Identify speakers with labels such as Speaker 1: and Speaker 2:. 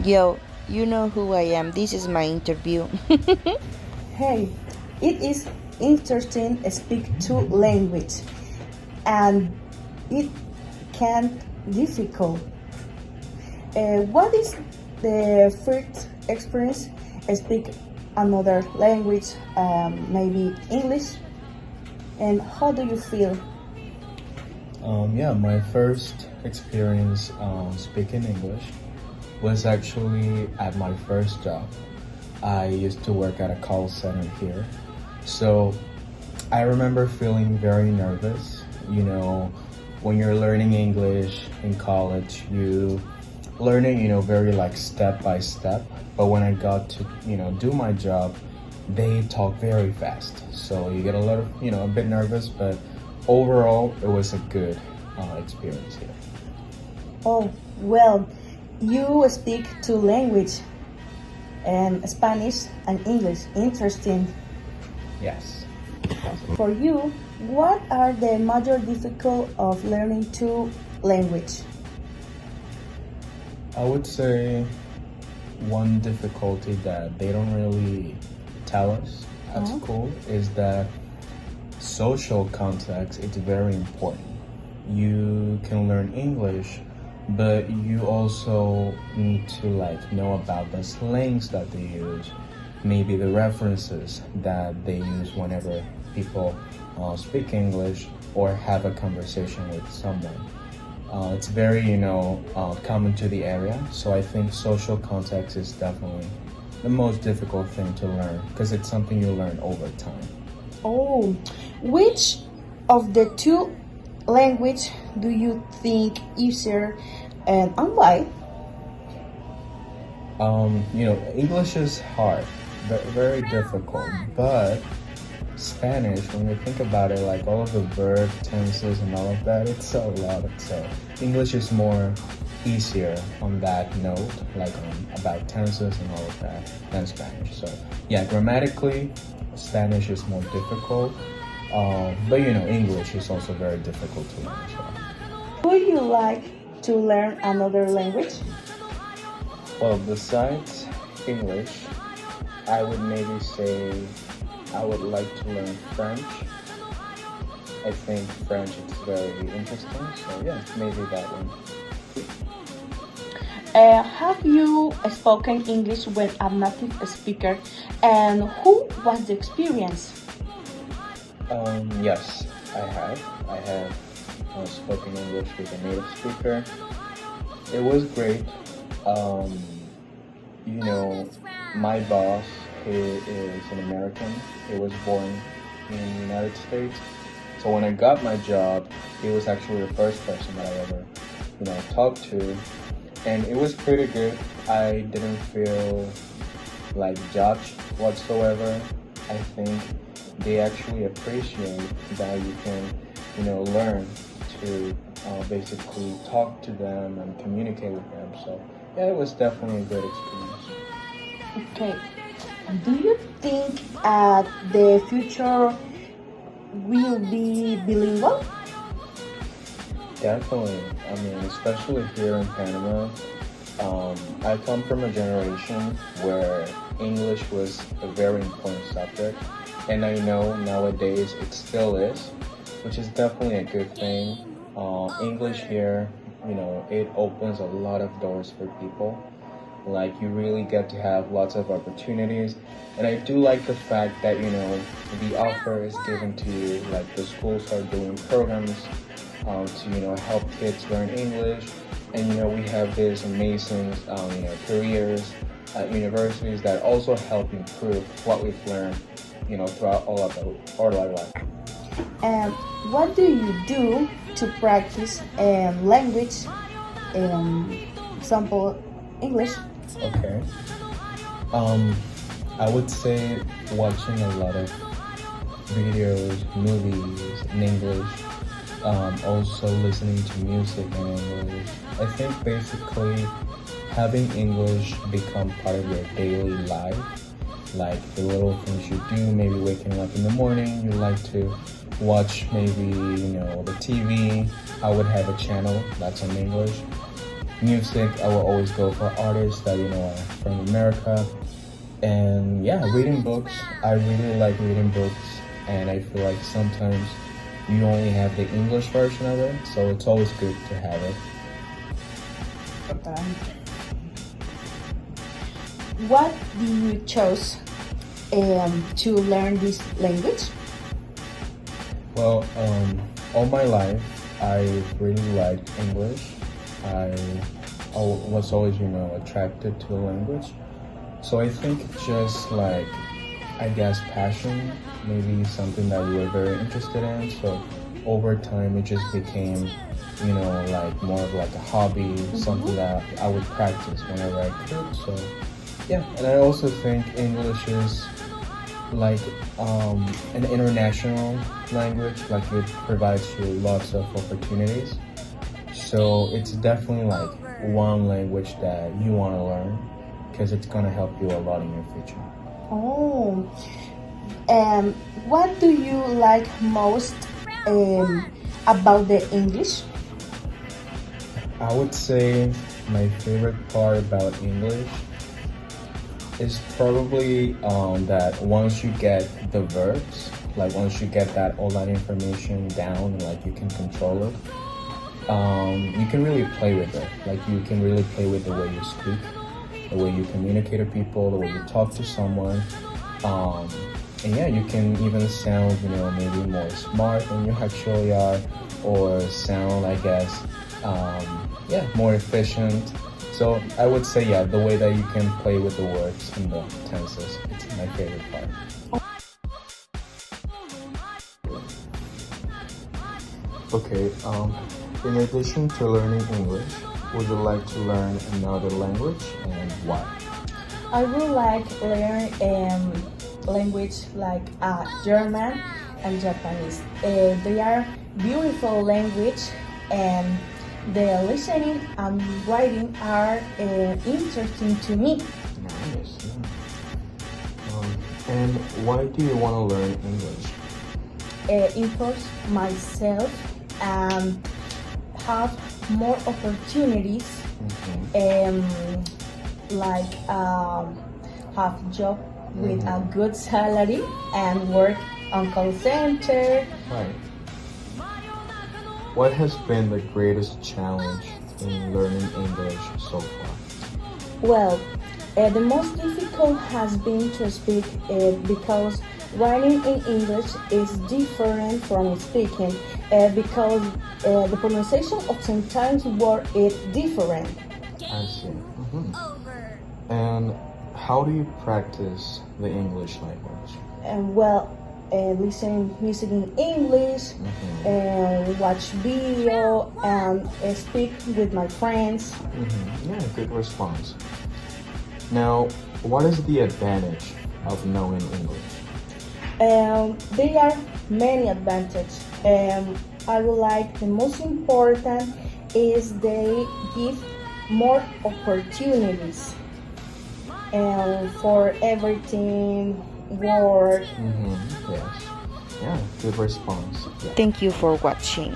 Speaker 1: Yo, you know who I am. This is my interview.
Speaker 2: Hey, it is interesting speak two language and it can difficult. What is the first experience speak another language, maybe English, and how do you feel?
Speaker 3: Yeah, my first experience speaking English was actually at my first job. I used to work at a call center here. So I remember feeling very nervous. When you're learning English in college, you learn it, very like step by step. But when I got to, do my job, they talk very fast. So you get a little, a bit nervous, but overall, it was a good experience here.
Speaker 2: Oh, well, you speak two language and Spanish and English. Interesting.
Speaker 3: Yes.
Speaker 2: For you, what are the major difficult of learning two language?
Speaker 3: I would say one difficulty that they don't really tell us at school is that social context is very important. You can learn English, but you also need to know about the slangs that they use, maybe the references that they use whenever people speak English or have a conversation with someone. It's very, common to the area, so I think social context is definitely the most difficult thing to learn because it's something you learn over time.
Speaker 2: Oh, which of the two language do you think easier and why?
Speaker 3: English is hard, very difficult, but Spanish, when you think about it, like all of the verb tenses and all of that, it's a lot. So English is more easier on that note, about tenses and all of that, than Spanish. So yeah, grammatically, Spanish is more difficult, but English is also very difficult to learn as well.
Speaker 2: Would you like to learn another language?
Speaker 3: Well, besides English, I would maybe say I would like to learn French. I think French is very interesting, so yeah, maybe that one.
Speaker 2: Have you spoken English with a native speaker and who was the experience?
Speaker 3: Yes, I have. I have spoken English with a native speaker. It was great. Um, my boss, he is an American. He was born in the United States. So when I got my job, he was actually the first person that I ever, talked to. And it was pretty good. I didn't feel judged whatsoever. I think they actually appreciate that you can, learn to basically talk to them and communicate with them. So yeah, it was definitely a good experience.
Speaker 2: Okay. Do you think the future will be bilingual?
Speaker 3: Definitely. I mean, especially here in Panama, I come from a generation where English was a very important subject, and I know nowadays it still is, which is definitely a good thing. English here, it opens a lot of doors for people. You really get to have lots of opportunities, and I do like the fact that the offer is given to you. The schools are doing programs to help kids learn English, and we have these amazing careers at universities that also help improve what we've learned throughout all of our life.
Speaker 2: And what do you do to practice language, example English?
Speaker 3: Okay. I would say watching a lot of videos, movies in English, also listening to music in English. I think basically having English become part of your daily life, like the little things you do, maybe waking up in the morning, you like to watch maybe, the TV. I would have a channel that's in English. music, I will always go for artists that are from America. And yeah, reading books. I really like reading books, and I feel like sometimes you only have the English version of it, so it's always good to have it.
Speaker 2: Okay. What do you choose to learn this language?
Speaker 3: Well, all my life, I really liked English. I was always, attracted to the language. So I think just like, I guess, passion, maybe something that you were very interested in. So over time, it just became, like more of like a hobby, something that I would practice whenever I could. So yeah, and I also think English is like an international language, like it provides you lots of opportunities. So it's definitely like one language that you want to learn because it's going to help you a lot in your future.
Speaker 2: Oh, what do you like most about the English?
Speaker 3: I would say my favorite part about English is probably that once you get the verbs, like once you get all that information down and like you can control it, you can really play with it. Like you can really play with the way you speak, the way you communicate to people, the way you talk to someone. And yeah, you can even sound, maybe more smart than you actually are, or sound, I guess, more efficient. So I would say, yeah, the way that you can play with the words and the tenses, it's my favorite part. Okay, in addition to learning English, would you like to learn another language and why?
Speaker 2: I would like learn language like German and Japanese. They are beautiful language, and the listening and writing are interesting to me.
Speaker 3: Nice. Yeah. And why do you want to learn English?
Speaker 2: Improve myself and have more opportunities, like have job with a good salary and work on call center.
Speaker 3: Right. What has been the greatest challenge in learning English so far?
Speaker 2: Well, the most difficult has been to speak because writing in English is different from speaking because the pronunciation of sometimes word is different.
Speaker 3: I see. And how do you practice the English language?
Speaker 2: And listen music in English, and watch video, and speak with my friends.
Speaker 3: Yeah, good response. Now, what is the advantage of knowing English?
Speaker 2: There are many advantages. I would like the most important is they give more opportunities for everything, work.
Speaker 3: Yes. Yeah, good response. Yeah.
Speaker 1: Thank you for watching.